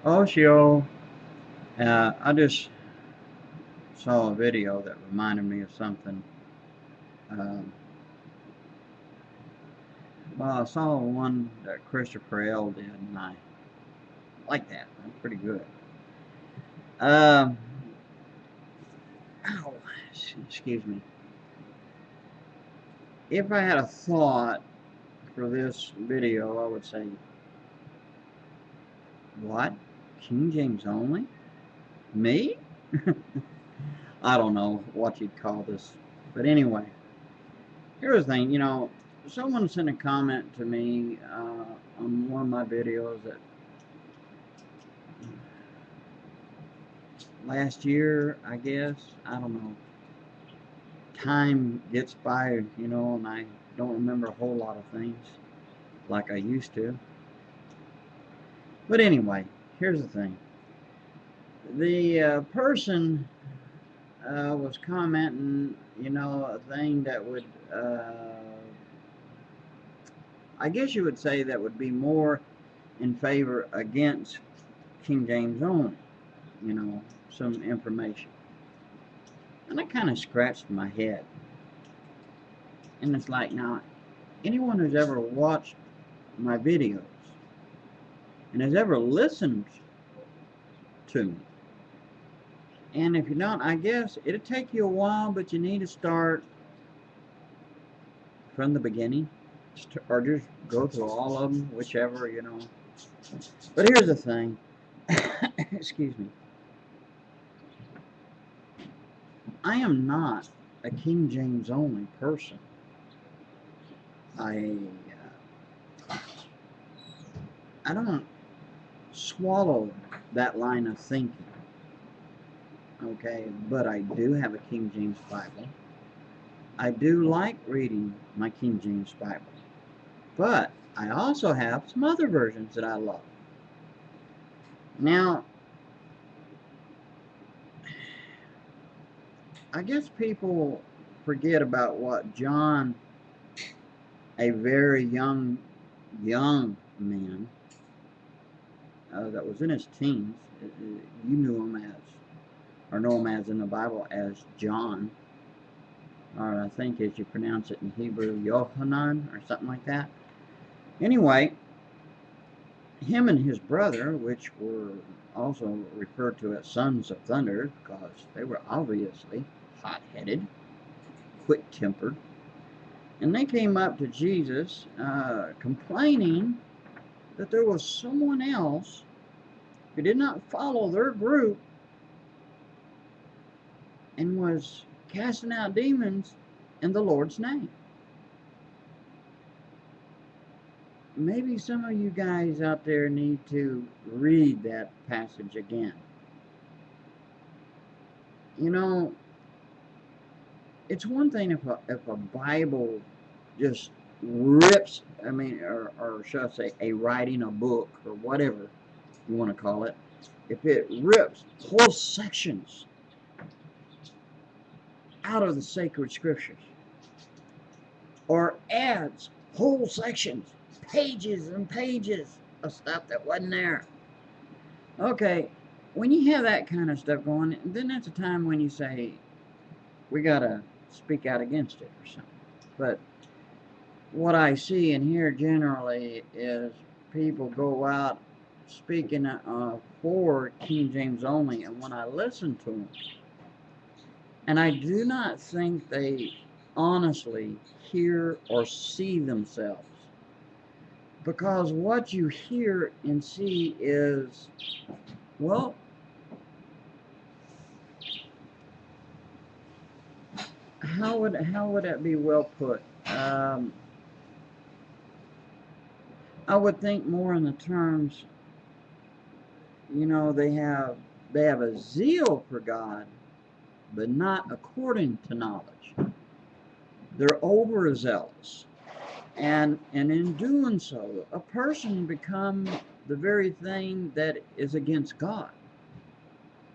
Oshio, I just saw a video that reminded me of something. Um, well, I saw one that Christopher L. did, and I like that. That's pretty good. Um, ow, excuse me. If I had a thought for this video, I would say, what? King James only? Me? I don't know what you'd call this. But anyway, here's the thing, someone sent a comment to me on one of my videos that last year, I guess, I don't know, time gets by, and I don't remember a whole lot of things like I used to. But anyway, here's the thing. The person was commenting, a thing that would, I guess you would say that would be more in favor against King James only, some information. And I kind of scratched my head. And it's like, now, anyone who's ever watched my videos and has ever listened to me, and if you don't, I guess it'll take you a while, but you need to start from the beginning, or just go through all of them, whichever, But here's the thing. Excuse me. I am not a King James only person. I don't swallow that line of thinking. Okay, but I do have a King James Bible. I do like reading my King James Bible. But I also have some other versions that I love. Now, I guess people forget about what John, a very young man that was in his teens, you knew him as, or know him as in the Bible as John, or I think as you pronounce it in Hebrew, Yohanan, or something like that. Anyway, him and his brother, which were also referred to as sons of thunder, because they were obviously hot-headed, quick-tempered, and they came up to Jesus complaining that there was someone else who did not follow their group and was casting out demons in the Lord's name. Maybe some of you guys out there need to read that passage again. It's one thing if a Bible just rips, or should I say, a writing, a book, or whatever you want to call it, if it rips whole sections out of the sacred scriptures, or adds whole sections, pages and pages of stuff that wasn't there. Okay, when you have that kind of stuff going, then that's a time when you say, we gotta speak out against it or something. But what I see and hear generally is people go out speaking for King James only, and when I listen to them, and I do not think they honestly hear or see themselves, because what you hear and see is, well, how would that be well put? I would think more in the terms, they have a zeal for God, but not according to knowledge. They're overzealous, and in doing so, a person becomes the very thing that is against God,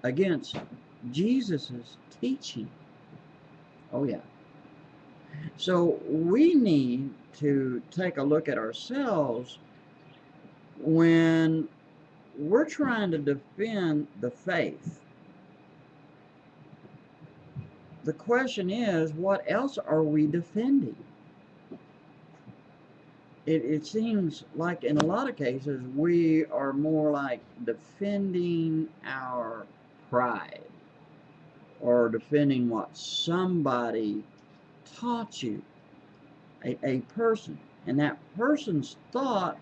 against Jesus's teaching. Oh yeah. So we need to take a look at ourselves when we're trying to defend the faith. The question is, what else are we defending? It seems like in a lot of cases we are more like defending our pride or defending what somebody taught you, a person, and that person's thought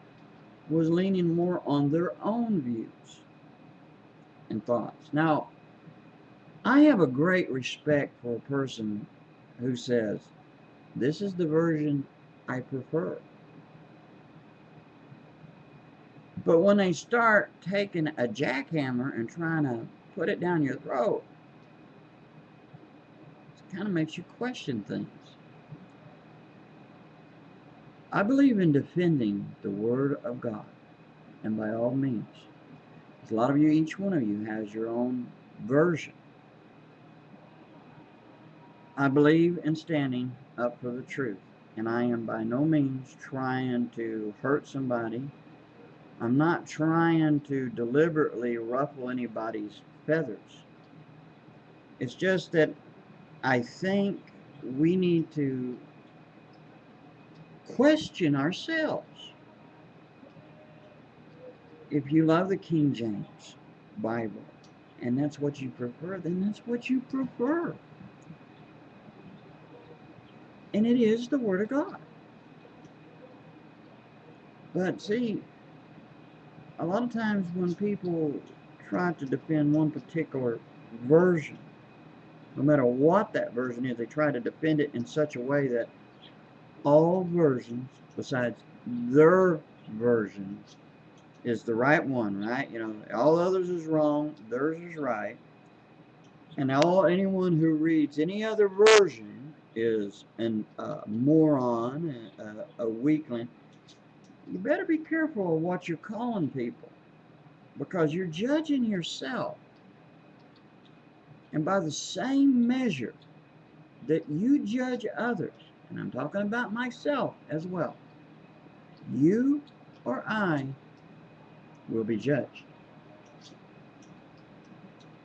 was leaning more on their own views and thoughts. Now, I have a great respect for a person who says, this is the version I prefer. But when they start taking a jackhammer and trying to put it down your throat, it kind of makes you question things. I believe in defending the Word of God, and by all means. A lot of you, each one of you, has your own version. I believe in standing up for the truth, and I am by no means trying to hurt somebody. I'm not trying to deliberately ruffle anybody's feathers. It's just that I think we need to question ourselves. If you love the King James Bible and that's what you prefer, then that's what you prefer. And it is the Word of God. But see, a lot of times when people try to defend one particular version, no matter what that version is, they try to defend it in such a way that all versions besides their version is the right one, right? You know, all others is wrong, theirs is right. And anyone who reads any other version is a moron, a weakling. You better be careful of what you're calling people, because you're judging yourself. And by the same measure that you judge others, and I'm talking about myself as well, you or I will be judged.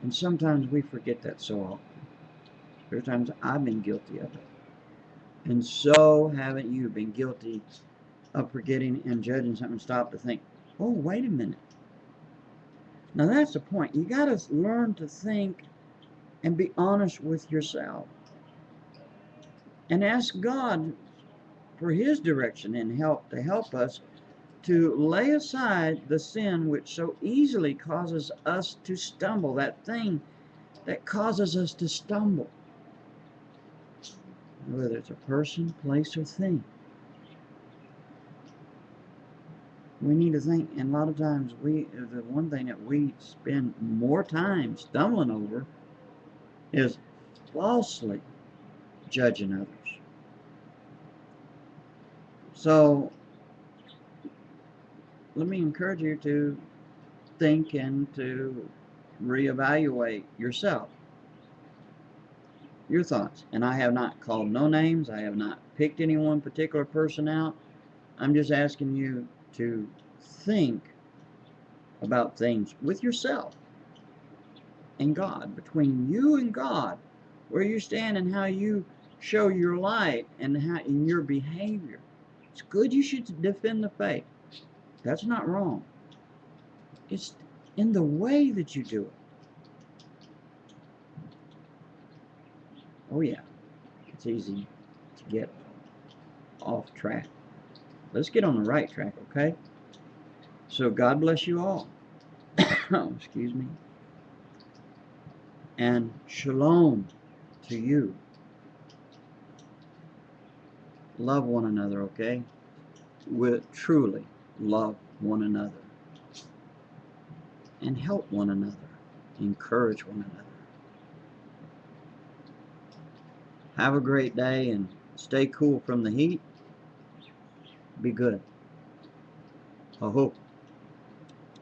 And sometimes we forget that so often. There's times I've been guilty of it. And so haven't you been guilty of forgetting and judging something and stop to think, oh, wait a minute. Now that's the point. You got to learn to think and be honest with yourself. And ask God for His direction and help to help us to lay aside the sin which so easily causes us to stumble, that thing that causes us to stumble, whether it's a person, place, or thing. We need to think, and a lot of times the one thing that we spend more time stumbling over is falsely judging others. So let me encourage you to think and to reevaluate yourself, your thoughts. And I have not called no names. I have not picked any one particular person out. I'm just asking you to think about things with yourself and God, between you and God, where you stand and how you show your light and how in your behavior. It's good you should defend the faith. That's not wrong. It's in the way that you do it. Oh yeah, it's easy to get off track. Let's get on the right track, okay? So God bless you all. Excuse me. And shalom to you. Love one another, okay? We truly love one another. And help one another. Encourage one another. Have a great day and stay cool from the heat. Be good. Ho ho.